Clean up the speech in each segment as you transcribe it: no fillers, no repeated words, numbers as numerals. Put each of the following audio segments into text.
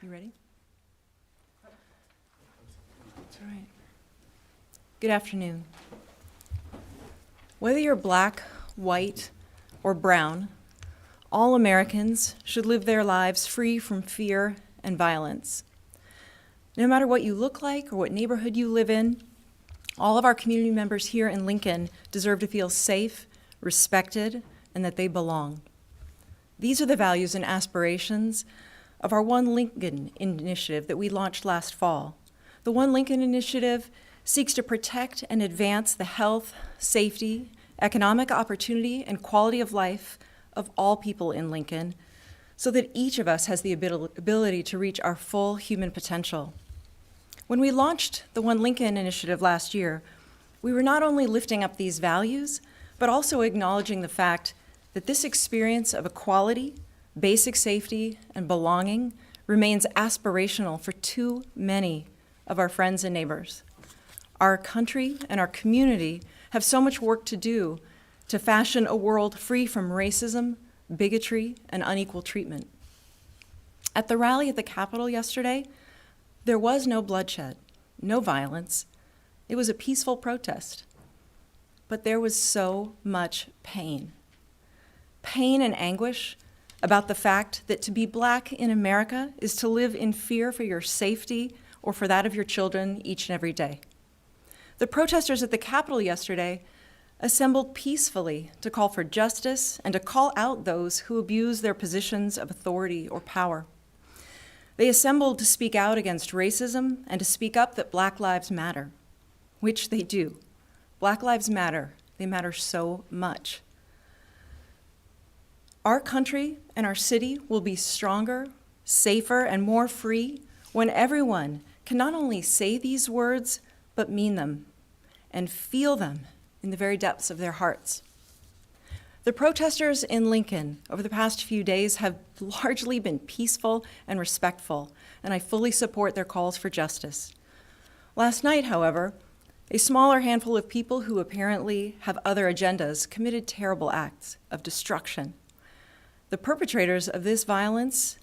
You ready? That's all right. Good afternoon. Whether you're black, white, or brown, all Americans should live their lives free from fear and violence. No matter what you look like or what neighborhood you live in, all of our community members here in Lincoln deserve to feel safe, respected, and that they belong. These are the values and aspirations of our One Lincoln initiative that we launched last fall. The One Lincoln initiative seeks to protect and advance the health, safety, economic opportunity, and quality of life of all people in Lincoln so that each of us has the ability to reach our full human potential. When we launched the One Lincoln initiative last year, we were not only lifting up these values, but also acknowledging the fact that this experience of equality, basic safety, and belonging remains aspirational for too many of our friends and neighbors. Our country and our community have so much work to do to fashion a world free from racism, bigotry, and unequal treatment. At the rally at the Capitol yesterday, there was no bloodshed, no violence. It was a peaceful protest. But there was so much pain. Pain and anguish about the fact that to be Black in America is to live in fear for your safety or for that of your children each and every day. The protesters at the Capitol yesterday assembled peacefully to call for justice and to call out those who abuse their positions of authority or power. They assembled to speak out against racism and to speak up that Black lives matter, which they do. Black lives matter. They matter so much. Our country and our city will be stronger, safer, and more free when everyone can not only say these words, but mean them and feel them in the very depths of their hearts. The protesters in Lincoln over the past few days have largely been peaceful and respectful, and I fully support their calls for justice. Last night, however, a smaller handful of people who apparently have other agendas committed terrible acts of destruction. The perpetrators of this violence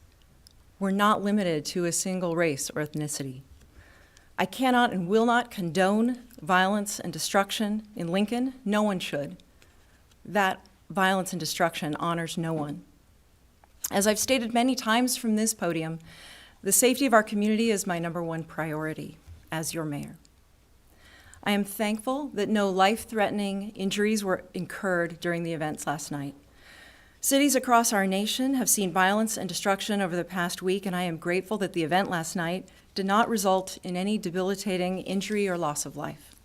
were not limited to a single race or ethnicity. I cannot and will not condone violence and destruction in Lincoln. No one should. That violence and destruction honors no one. As I've stated many times from this podium, the safety of our community is my number one priority as your mayor. I am thankful that no life-threatening injuries were incurred during the events last night. Cities across our nation have seen violence and destruction over the past week, and I am grateful that the event last night did not result in any debilitating injury or loss of life.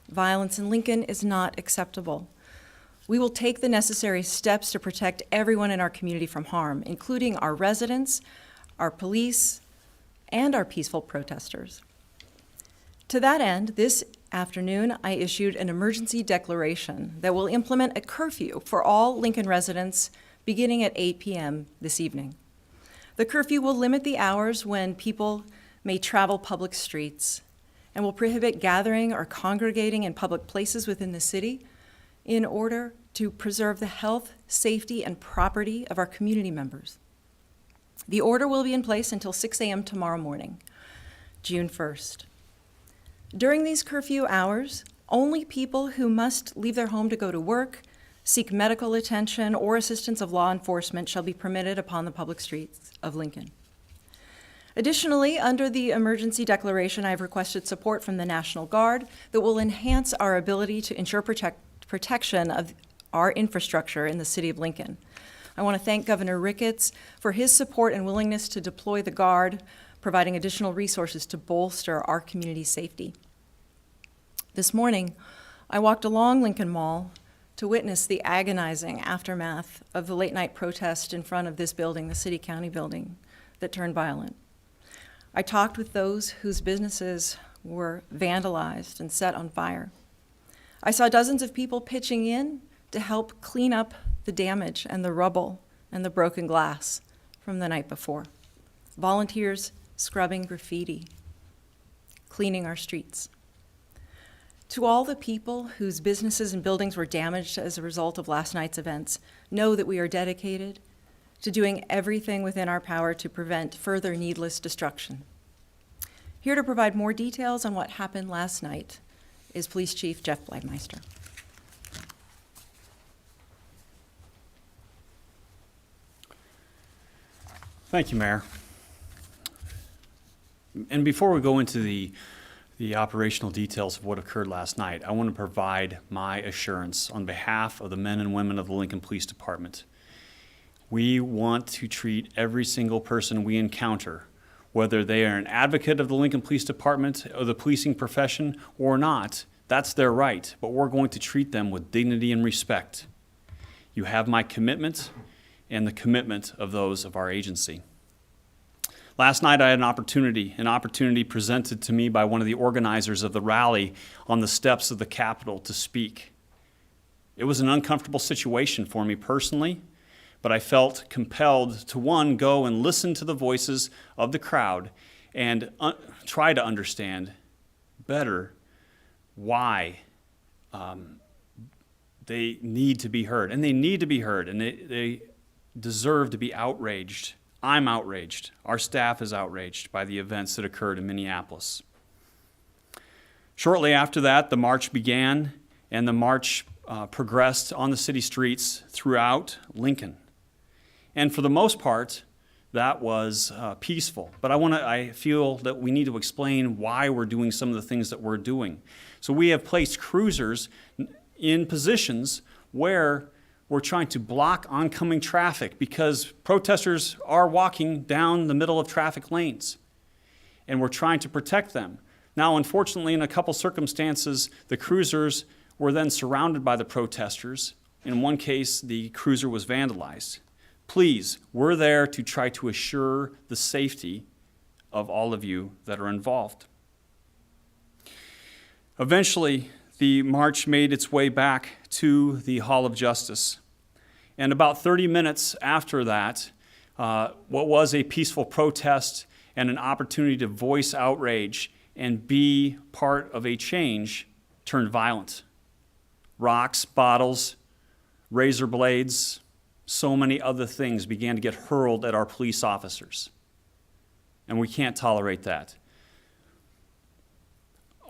Violence in Lincoln is not acceptable. We will take the necessary steps to protect everyone in our community from harm, including our residents, our police, and our peaceful protesters. To that end, this afternoon, I issued an emergency declaration that will implement a curfew for all Lincoln residents beginning at 8 p.m. this evening. The curfew will limit the hours when people may travel public streets and will prohibit gathering or congregating in public places within the city in order to preserve the health, safety, and property of our community members. The order will be in place until 6 a.m. tomorrow morning, June 1st. During these curfew hours, only people who must leave their home to go to work, seek medical attention, or assistance of law enforcement shall be permitted upon the public streets of Lincoln. Additionally, under the emergency declaration, I've requested support from the National Guard that will enhance our ability to ensure protection of our infrastructure in the city of Lincoln. I want to thank Governor Ricketts for his support and willingness to deploy the Guard, providing additional resources to bolster our community's safety. This morning, I walked along Lincoln Mall to witness the agonizing aftermath of the late-night protest in front of this building, the city-county building, that turned violent. I talked with those whose businesses were vandalized and set on fire. I saw dozens of people pitching in to help clean up the damage and the rubble and the broken glass from the night before. Volunteers scrubbing graffiti, cleaning our streets. To all the people whose businesses and buildings were damaged as a result of last night's events, know that we are dedicated to doing everything within our power to prevent further needless destruction. Here to provide more details on what happened last night is Police Chief Jeff Blackmeister. Thank you, Mayor. And before we go into the operational details of what occurred last night, I want to provide my assurance on behalf of the men and women of the Lincoln Police Department. We want to treat every single person we encounter, whether they are an advocate of the Lincoln Police Department or the policing profession or not, that's their right, but we're going to treat them with dignity and respect. You have my commitment and the commitment of those of our agency. Last night I had an opportunity presented to me by one of the organizers of the rally on the steps of the Capitol to speak. It was an uncomfortable situation for me personally, but I felt compelled to, one, go and listen to the voices of the crowd and try to understand better why they need to be heard. And they need to be heard, and they deserve to be outraged. I'm outraged. Our staff is outraged by the events that occurred in Minneapolis. Shortly after that, the march began, and the march progressed on the city streets throughout Lincoln. And for the most part, that was peaceful. But I feel that we need to explain why we're doing some of the things that we're doing. So we have placed cruisers in positions where we're trying to block oncoming traffic because protesters are walking down the middle of traffic lanes, and we're trying to protect them. Now, unfortunately, in a couple circumstances, the cruisers were then surrounded by the protesters. In one case, the cruiser was vandalized. Please, we're there to try to assure the safety of all of you that are involved. Eventually, the march made its way back to the Hall of Justice. And about 30 minutes after that, what was a peaceful protest and an opportunity to voice outrage and be part of a change turned violent. Rocks, bottles, razor blades, so many other things began to get hurled at our police officers. And we can't tolerate that.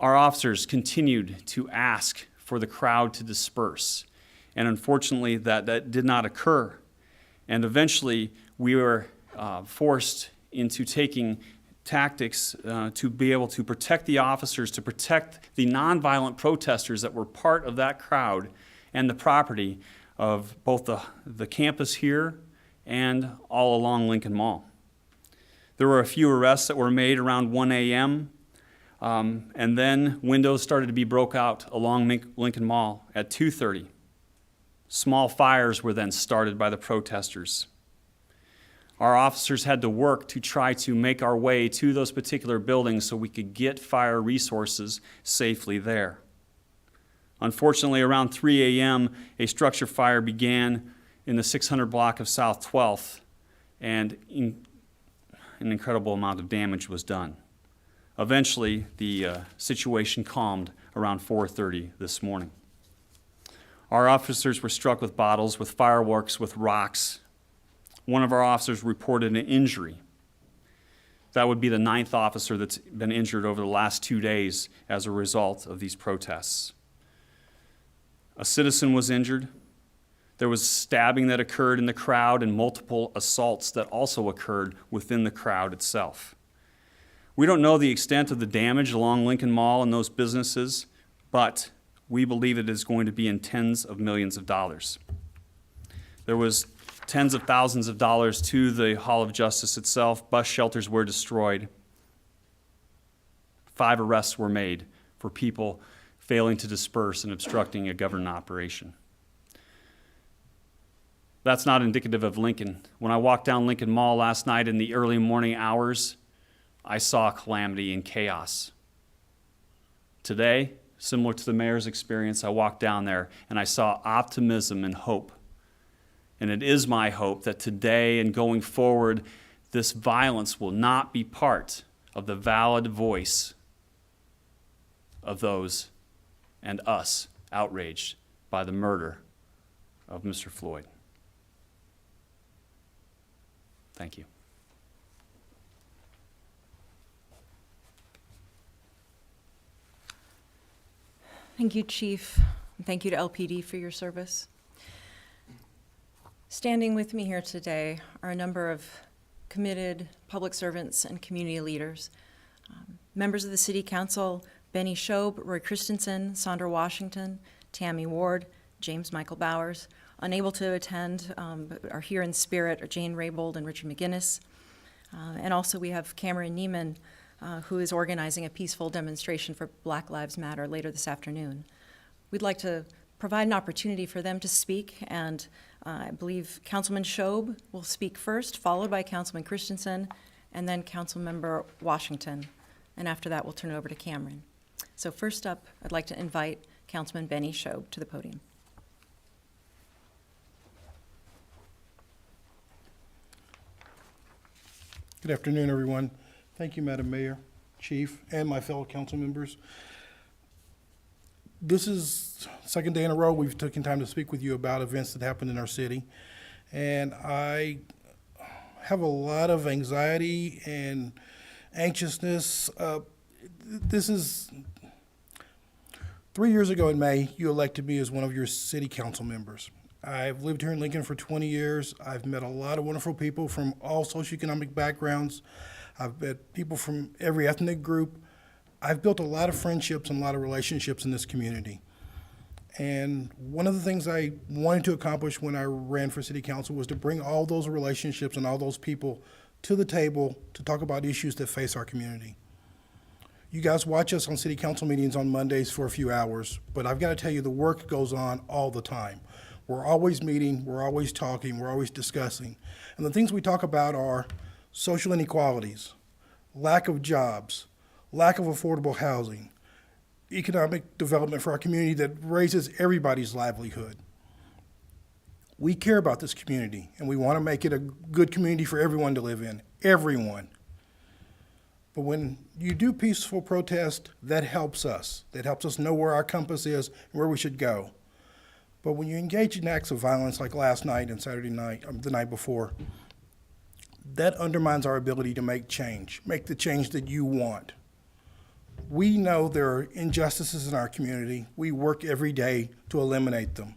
Our officers continued to ask for the crowd to disperse. And unfortunately, that did not occur. And eventually, we were forced into taking tactics to be able to protect the officers, to protect the nonviolent protesters that were part of that crowd and the property of both the campus here and all along Lincoln Mall. There were a few arrests that were made around 1 a.m., and then windows started to be broke out along Lincoln Mall at 2:30. Small fires were then started by the protesters. Our officers had to work to try to make our way to those particular buildings so we could get fire resources safely there. Unfortunately, around 3 a.m., a structure fire began in the 600 block of South 12th, and an incredible amount of damage was done. Eventually, the situation calmed around 4:30 this morning. Our officers were struck with bottles, with fireworks, with rocks. One of our officers reported an injury. That would be the 9th officer that's been injured over the last 2 days as a result of these protests. A citizen was injured. There was stabbing that occurred in the crowd and multiple assaults that also occurred within the crowd itself. We don't know the extent of the damage along Lincoln Mall and those businesses, but we believe it is going to be in tens of millions of dollars. There was tens of thousands of dollars to the Hall of Justice itself. Bus shelters were destroyed. 5 arrests were made for people failing to disperse and obstructing a government operation. That's not indicative of Lincoln. When I walked down Lincoln Mall last night in the early morning hours, I saw calamity and chaos. Today, similar to the mayor's experience, I walked down there and I saw optimism and hope. And it is my hope that today and going forward, this violence will not be part of the valid voice of those and us outraged by the murder of Mr. Floyd. Thank you. Thank you, Chief. And thank you to LPD for your service. Standing with me here today are a number of committed public servants and community leaders. Members of the City Council, Benny Shobe, Roy Christensen, Sandra Washington, Tammy Ward, James Michael Bowers. Unable to attend, but are here in spirit, are Jane Raybould and Richard McGinnis. And also we have Cameron Neiman, who is organizing a peaceful demonstration for Black Lives Matter later this afternoon. We'd like to provide an opportunity for them to speak, and I believe Councilman Shobe will speak first, followed by Councilman Christensen, and then Councilmember Washington. And after that, we'll turn it over to Cameron. So first up, I'd like to invite Councilman Benny Shobe to the podium. Good afternoon, everyone. Thank you, Madam Mayor, Chief, and my fellow council members. This is the second day in a row we've taken time to speak with you about events that happened in our city. And I have a lot of anxiety and anxiousness. This is 3 years ago in May, you elected me as one of your city council members. I've lived here in Lincoln for 20 years. I've met a lot of wonderful people from all socioeconomic backgrounds. I've met people from every ethnic group. I've built a lot of friendships and a lot of relationships in this community. And one of the things I wanted to accomplish when I ran for city council was to bring all those relationships and all those people to the table to talk about issues that face our community. You guys watch us on city council meetings on Mondays for a few hours, but I've got to tell you, the work goes on all the time. We're always meeting, we're always talking, we're always discussing. And the things we talk about are social inequalities, lack of jobs, lack of affordable housing, economic development for our community that raises everybody's livelihood. We care about this community, and we want to make it a good community for everyone to live in, everyone. But when you do peaceful protest, that helps us. That helps us know where our compass is and where we should go. But when you engage in acts of violence like last night and Saturday night, the night before, that undermines our ability to make change, make the change that you want. We know there are injustices in our community. We work every day to eliminate them.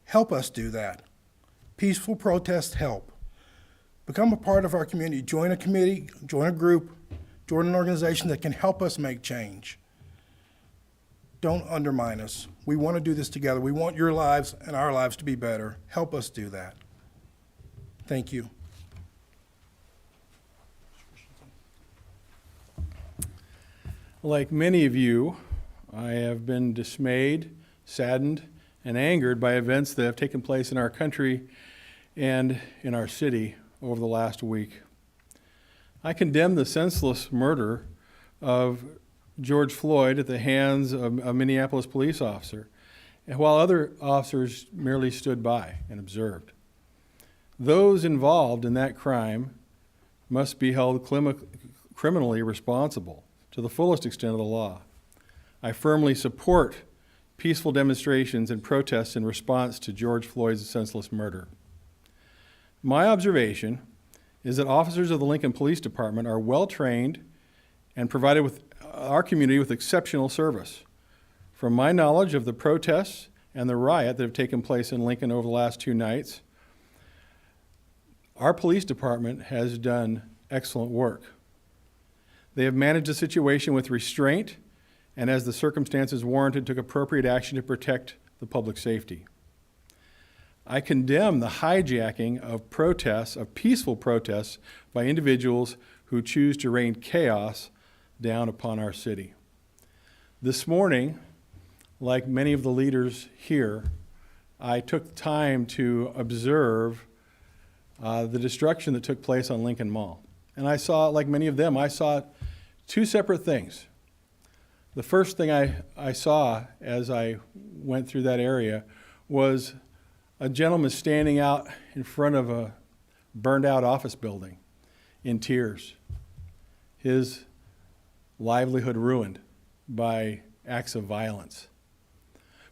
Help us do that. Peaceful protests help. Become a part of our community. Join a committee, join a group, join an organization that can help us make change. Don't undermine us. We want to do this together. We want your lives and our lives to be better. Help us do that. Thank you. Like many of you, I have been dismayed, saddened, and angered by events that have taken place in our country and in our city over the last week. I condemn the senseless murder of George Floyd at the hands of a Minneapolis police officer. and while other officers merely stood by and observed. Those involved in that crime must be held criminally responsible to the fullest extent of the law. I firmly support peaceful demonstrations and protests in response to George Floyd's senseless murder. My observation is that officers of the Lincoln Police Department are well-trained and provided with our community with exceptional service. From my knowledge of the protests and the riot that have taken place in Lincoln over the last 2 nights, our police department has done excellent work. They have managed the situation with restraint and, as the circumstances warranted, took appropriate action to protect the public safety. I condemn the hijacking of protests, of peaceful protests, by individuals who choose to rain chaos down upon our city. This morning, like many of the leaders here, I took time to observe the destruction that took place on Lincoln Mall. And I saw, like many of them, I saw 2 separate things. The first thing I saw as I went through that area was a gentleman standing out in front of a burned out office building in tears. His livelihood ruined by acts of violence.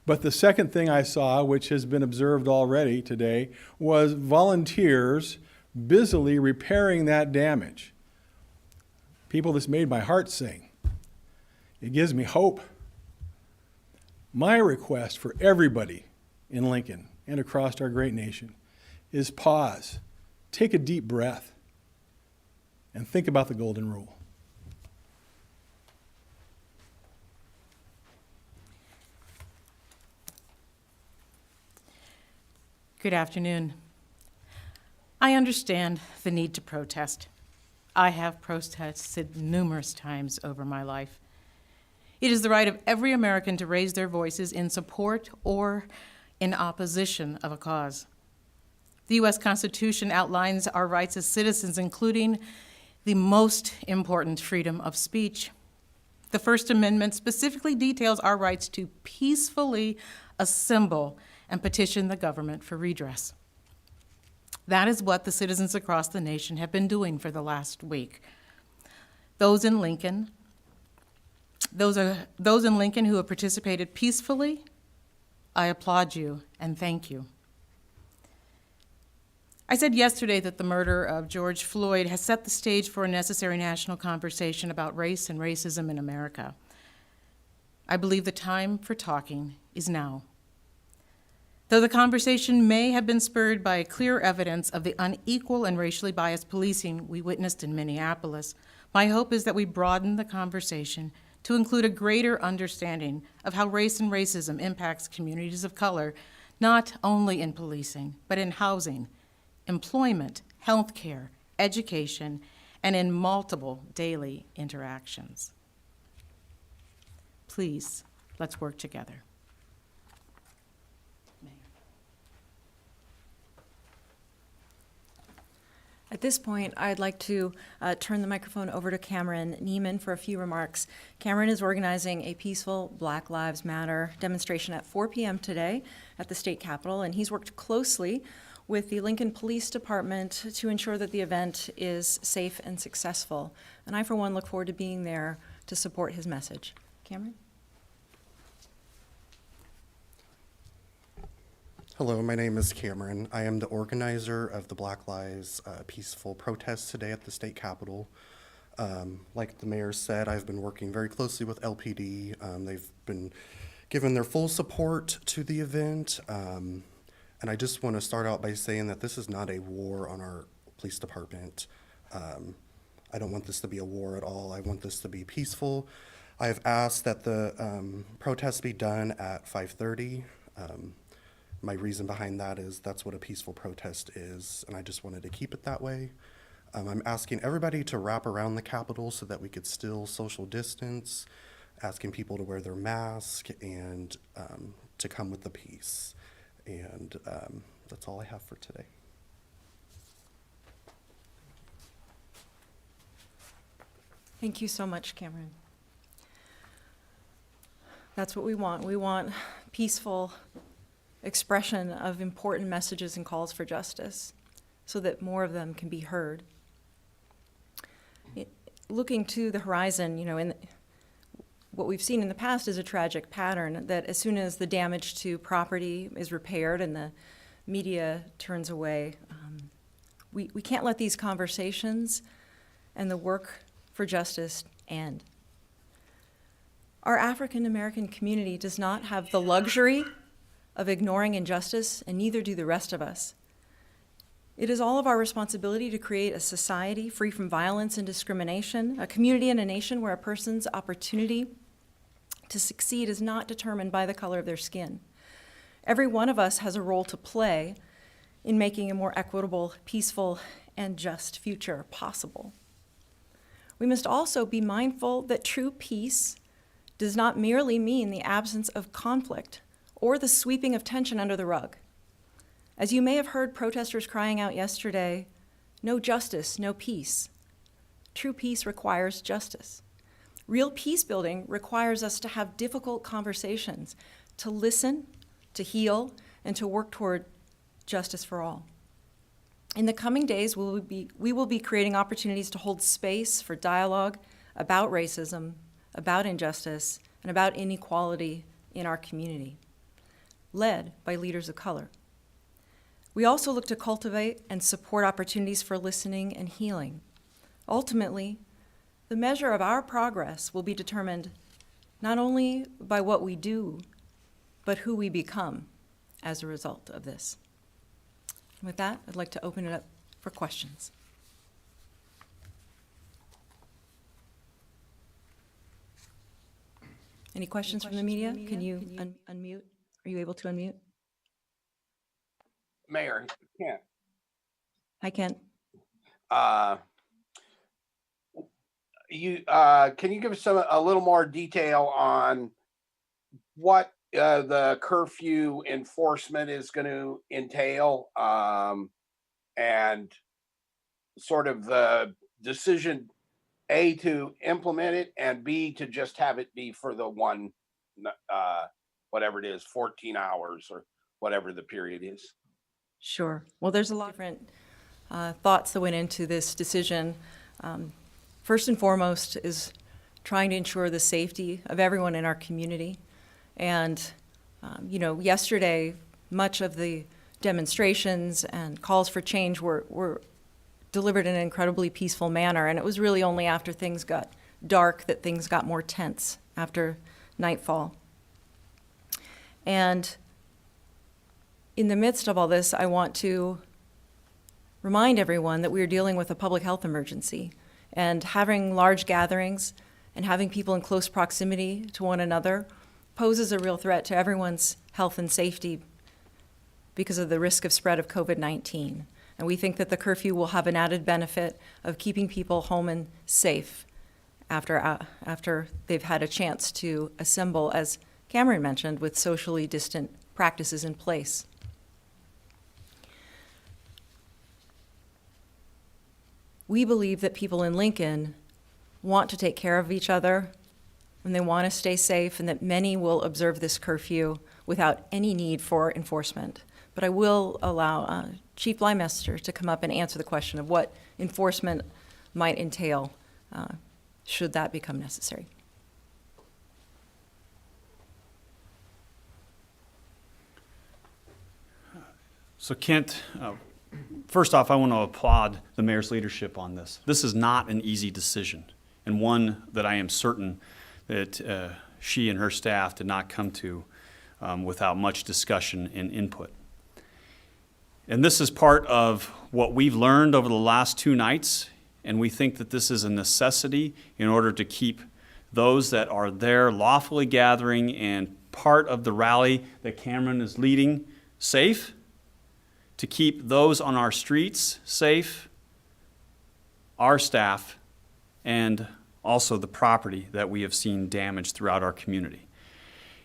But the second thing I saw, which has been observed already today, was volunteers busily repairing that damage. People, this made my heart sing. It gives me hope. My request for everybody in Lincoln and across our great nation is pause, take a deep breath, and think about the golden rule. Good afternoon. I understand the need to protest. I have protested numerous times over my life. It is the right of every American to raise their voices in support or in opposition of a cause. The U.S. Constitution outlines our rights as citizens, including the most important freedom of speech. The First Amendment specifically details our rights to peacefully assemble and petition the government for redress. That is what the citizens across the nation have been doing for the last week. Those in Lincoln who have participated peacefully, I applaud you and thank you. I said yesterday that the murder of George Floyd has set the stage for a necessary national conversation about race and racism in America. I believe the time for talking is now. Though the conversation may have been spurred by clear evidence of the unequal and racially biased policing we witnessed in Minneapolis, my hope is that we broaden the conversation to include a greater understanding of how race and racism impacts communities of color, not only in policing, but in housing, employment, healthcare, education, and in multiple daily interactions. Please, let's work together. At this point, I'd like to turn the microphone over to Cameron Neiman for a few remarks. Cameron is organizing a peaceful Black Lives Matter demonstration at 4 p.m. today at the state capitol, and he's worked closely with the Lincoln Police Department to ensure that the event is safe and successful. And I, for one, look forward to being there to support his message. Cameron? Hello, my name is Cameron. I am the organizer of the Black Lives peaceful protest today at the state capitol. Like the mayor said, I've been working very closely with LPD. They've been given their full support to the event. And I just want to start out by saying that this is not a war on our police department. I don't want this to be a war at all. I want this to be peaceful. I have asked that the protest be done at 5:30. My reason behind that is that's what a peaceful protest is, and I just wanted to keep it that way. I'm asking everybody to wrap around the Capitol so that we could still social distance, asking people to wear their mask and to come with the peace. And that's all I have for today. Thank you so much, Cameron. That's what we want. We want peaceful expression of important messages and calls for justice so that more of them can be heard. Looking to the horizon, what we've seen in the past is a tragic pattern that as soon as the damage to property is repaired and the media turns away, we can't let these conversations and the work for justice end. Our African American community does not have the luxury of ignoring injustice, and neither do the rest of us. It is all of our responsibility to create a society free from violence and discrimination, a community and a nation where a person's opportunity to succeed is not determined by the color of their skin. Every one of us has a role to play in making a more equitable, peaceful, and just future possible. We must also be mindful that true peace does not merely mean the absence of conflict or the sweeping of tension under the rug. As you may have heard protesters crying out yesterday, no justice, no peace. True peace requires justice. Real peace building requires us to have difficult conversations, to listen, to heal, and to work toward justice for all. In the coming days, we will be creating opportunities to hold space for dialogue about racism, about injustice, and about inequality in our community, led by leaders of color. We also look to cultivate and support opportunities for listening and healing. Ultimately, the measure of our progress will be determined not only by what we do, but who we become as a result of this. With that, I'd like to open it up for questions. Any questions from the media? Can you unmute? Are you able to unmute? Mayor, Kent, Hi, Kent. can you give us a little more detail on what the curfew enforcement is going to entail, and sort of the decision, A, to implement it, and B, to just have it be for the one, whatever it is, 14 hours or whatever the period is? Sure. Well, there's a lot of different thoughts that went into this decision. First and foremost is trying to ensure the safety of everyone in our community. And, yesterday, much of the demonstrations and calls for change were delivered in an incredibly peaceful manner. And it was really only after things got dark that things got more tense after nightfall. And in the midst of all this, I want to remind everyone that we are dealing with a public health emergency, and having large gatherings and having people in close proximity to one another poses a real threat to everyone's health and safety because of the risk of spread of COVID-19. And we think that the curfew will have an added benefit of keeping people home and safe after they've had a chance to assemble, as Cameron mentioned, with socially distant practices in place. We believe that people in Lincoln want to take care of each other and they want to stay safe, and that many will observe this curfew without any need for enforcement. But I will allow Chief Blackmeister to come up and answer the question of what enforcement might entail should that become necessary. So Kent, first off, I want to applaud the mayor's leadership on this. This is not an easy decision, and one that I am certain that she and her staff did not come to without much discussion and input. And this is part of what we've learned over the last 2 nights, and we think that this is a necessity in order to keep those that are there lawfully gathering and part of the rally that Cameron is leading safe, to keep those on our streets safe, our staff, and also the property that we have seen damaged throughout our community.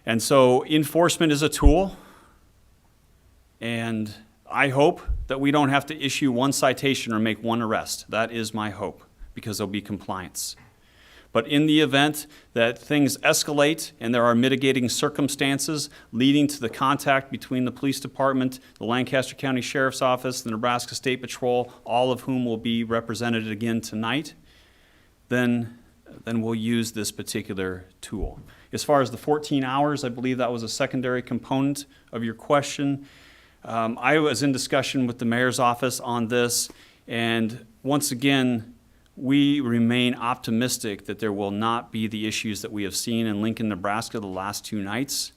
And so enforcement is a tool, and I hope that we don't have to issue one citation or make one arrest. That is my hope, because there'll be compliance. But in the event that things escalate and there are mitigating circumstances leading to the contact between the police department, the Lancaster County Sheriff's Office, the Nebraska State Patrol, all of whom will be represented again tonight, then we'll use this particular tool. As far as the 14 hours, I believe that was a secondary component of your question. I was in discussion with the mayor's office on this, and once again, we remain optimistic that there will not be the issues that we have seen in Lincoln, Nebraska the last 2 nights.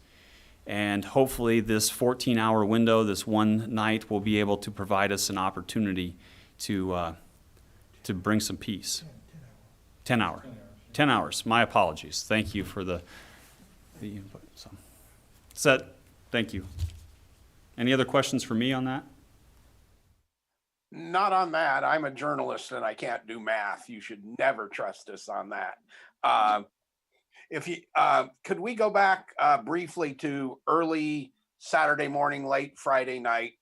And hopefully this 14-hour window, this one night, will be able to provide us an opportunity to bring some peace. 10 hours. 10 hours. My apologies. Thank you for the input. So, set. Thank you. Any other questions for me on that? Not on that. I'm a journalist and I can't do math. You should never trust us on that. If you could we go back briefly to early Saturday morning, late Friday night?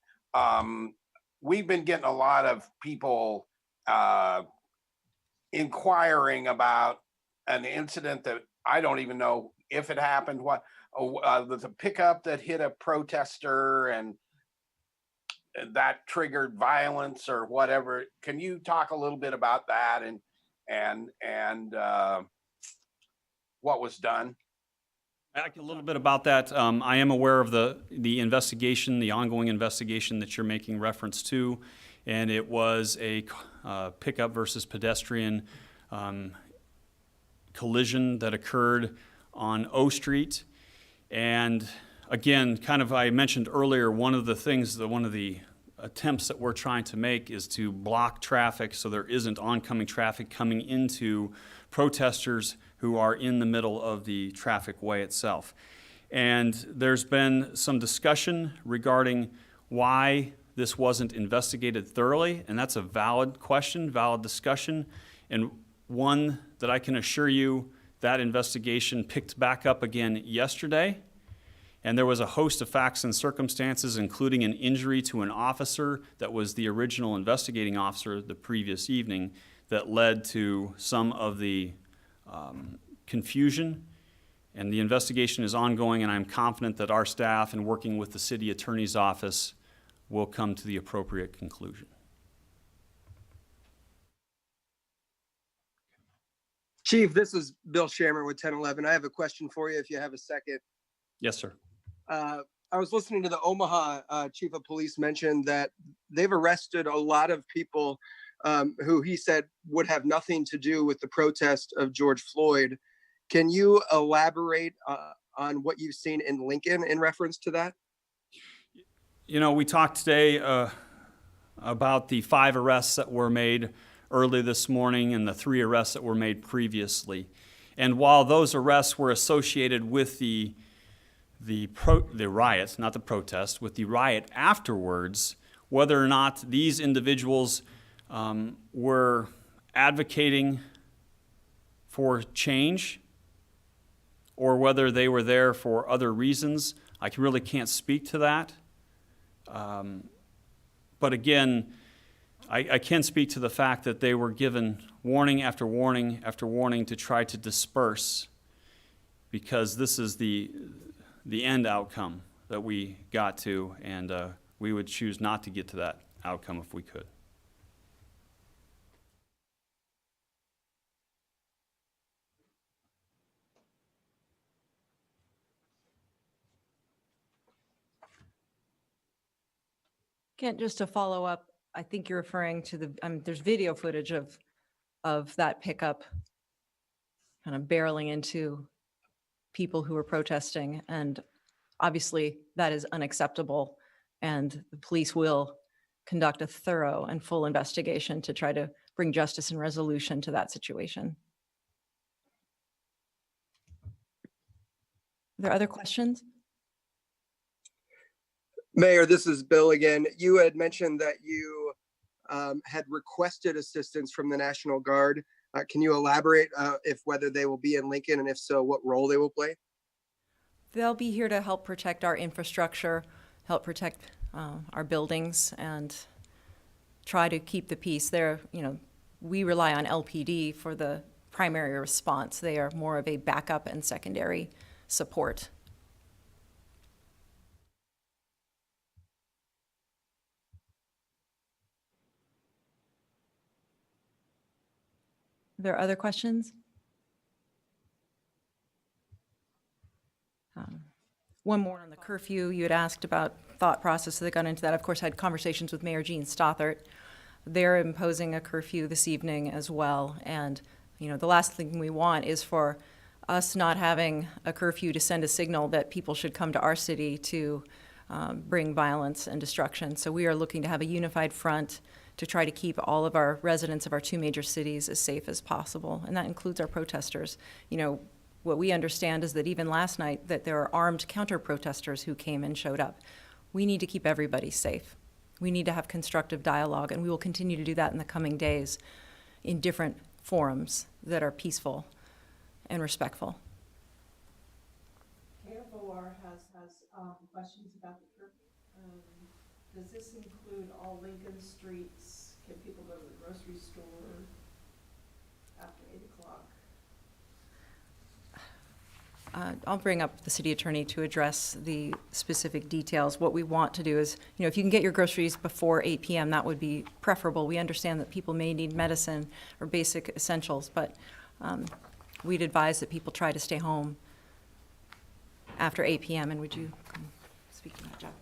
We've been getting a lot of people inquiring about an incident that I don't even know if it happened. What there's a pickup that hit a protester and that triggered violence or whatever. Can you talk a little bit about that and what was done? A little bit about that. I am aware of the investigation, the ongoing investigation that you're making reference to, and it was a pickup versus pedestrian collision that occurred on O Street. And again, kind of I mentioned earlier, one of the attempts that we're trying to make is to block traffic so there isn't oncoming traffic coming into protesters who are in the middle of the traffic way itself. And there's been some discussion regarding why this wasn't investigated thoroughly, and that's a valid question, valid discussion, and one that I can assure you that investigation picked back up again yesterday. And there was a host of facts and circumstances, including an injury to an officer that was the original investigating officer the previous evening, that led to some of the confusion. And the investigation is ongoing, and I'm confident that our staff, in working with the city attorney's office, will come to the appropriate conclusion. Chief, this is Bill Shammer with 1011. I have a question for you if you have a second. Yes, sir. I was listening to the Omaha chief of police mention that they've arrested a lot of people who he said would have nothing to do with the protest of George Floyd. Can you elaborate on what you've seen in Lincoln in reference to that? You know, we talked today about the 5 arrests that were made early this morning and the 3 arrests that were made previously. And while those arrests were associated with the riot, not the protest, with the riot afterwards, whether or not these individuals were advocating for change or whether they were there for other reasons, I really can't speak to that. But again, I can speak to the fact that they were given warning after warning after warning to try to disperse, because this is the end outcome that we got to, and we would choose not to get to that outcome if we could. Kent, just to follow up, I think you're referring to there's video footage of that pickup kind of barreling into people who were protesting, and obviously that is unacceptable, and the police will conduct a thorough and full investigation to try to bring justice and resolution to that situation. Are there other questions? Mayor, this is Bill again. You had mentioned that you had requested assistance from the National Guard. Can you elaborate whether they will be in Lincoln, and if so, what role they will play? They'll be here to help protect our infrastructure, help protect our buildings, and try to keep the peace. We rely on LPD for the primary response. They are more of a backup and secondary support. Are there other questions? One more on the curfew. You had asked about thought process that got into that. Of course, I had conversations with Mayor Jean Stothert. They're imposing a curfew this evening as well. And, you know, the last thing we want is for us not having a curfew to send a signal that people should come to our city to bring violence and destruction. So we are looking to have a unified front to try to keep all of our residents of our two major cities as safe as possible. And that includes our protesters. You know, what we understand is that even last night that there are armed counter-protesters who came and showed up. We need to keep everybody safe. We need to have constructive dialogue, and we will continue to do that in the coming days in different forums that are peaceful and respectful. KFOR has questions about the curfew. Does this include all Lincoln streets? Can people go to the grocery store after 8 o'clock? I'll bring up the city attorney to address the specific details. What we want to do is, you know, if you can get your groceries before 8 p.m., that would be preferable. We understand that people may need medicine or basic essentials, but we'd advise that people try to stay home after 8 p.m. And would you come speak to that, Jeff?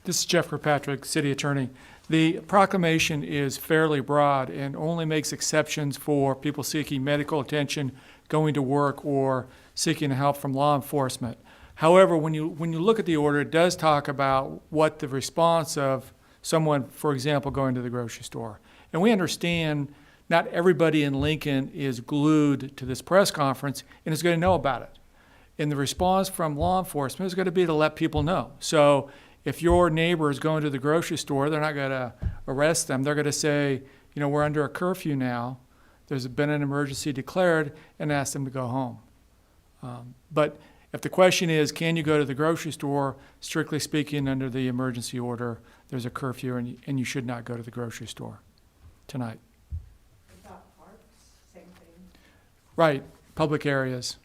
This is Jeff Kirkpatrick, City Attorney. The proclamation is fairly broad and only makes exceptions for people seeking medical attention, going to work, or seeking help from law enforcement. However, when you look at the order, it does talk about what the response of someone, for example, going to the grocery store. And we understand not everybody in Lincoln is glued to this press conference and is going to know about it. And the response from law enforcement is going to be to let people know. So if your neighbor is going to the grocery store, they're not going to arrest them. They're going to say, you know, we're under a curfew now. There's been an emergency declared, and ask them to go home. But if the question is, can you go to the grocery store, strictly speaking, under the emergency order, there's a curfew, and you should not go to the grocery store tonight. About parks, same thing. Right, public areas,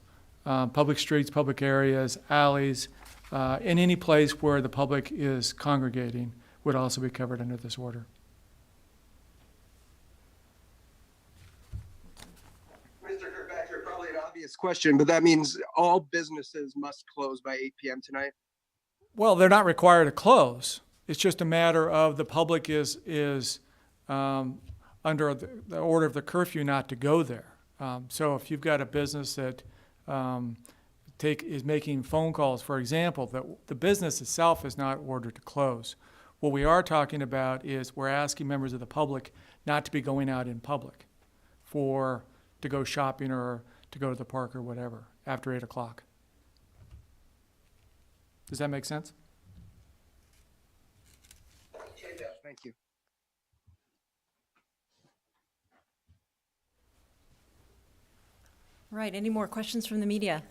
public streets, public areas, alleys, in any place where the public is congregating would also be covered under this order. Mr. Kirkpatrick, probably an obvious question, but that means all businesses must close by 8 p.m. tonight? Well, they're not required to close. It's just a matter of the public is under the order of the curfew not to go there. So if you've got a business that is making phone calls, for example, the business itself is not ordered to close. What we are talking about is we're asking members of the public not to be going out in public to go shopping or to go to the park or whatever after 8 o'clock. Does that make sense? Thank you. Right, any more questions from the media?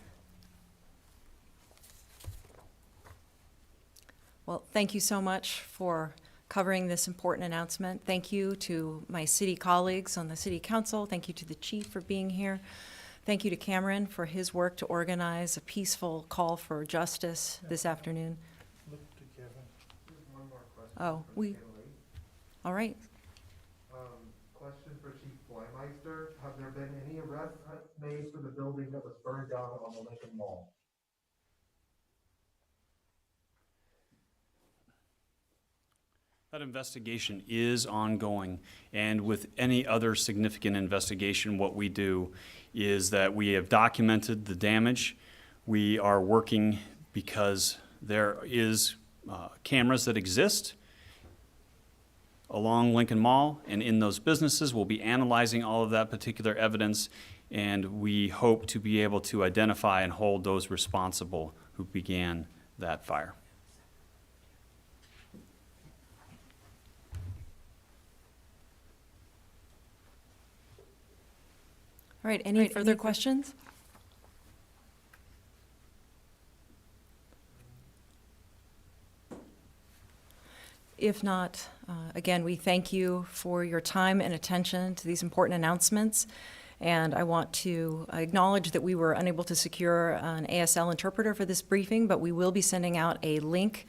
Well, thank you so much for covering this important announcement. Thank you to my city colleagues on the city council. Thank you to the chief for being here. Thank you to Cameron for his work to organize a peaceful call for justice this afternoon. Look to Kevin. There's one more question. Oh, all right. Question for Chief Blackmeister. Have there been any arrests made for the building that was burned down on the Lincoln Mall? That investigation is ongoing, and with any other significant investigation, what we do is that we have documented the damage. We are working because there is cameras that exist along Lincoln Mall and in those businesses. We'll be analyzing all of that particular evidence, and we hope to be able to identify and hold those responsible who began that fire. All right, any further questions? If not, again, we thank you for your time and attention to these important announcements. And I want to acknowledge that we were unable to secure an ASL interpreter for this briefing, but we will be sending out a link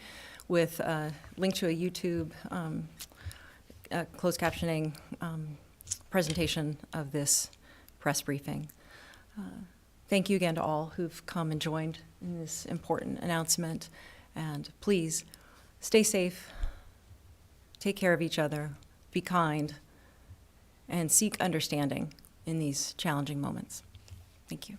with a link to a YouTube closed captioning presentation of this press briefing. Thank you again to all who've come and joined in this important announcement. And please, stay safe, take care of each other, be kind, and seek understanding in these challenging moments. Thank you.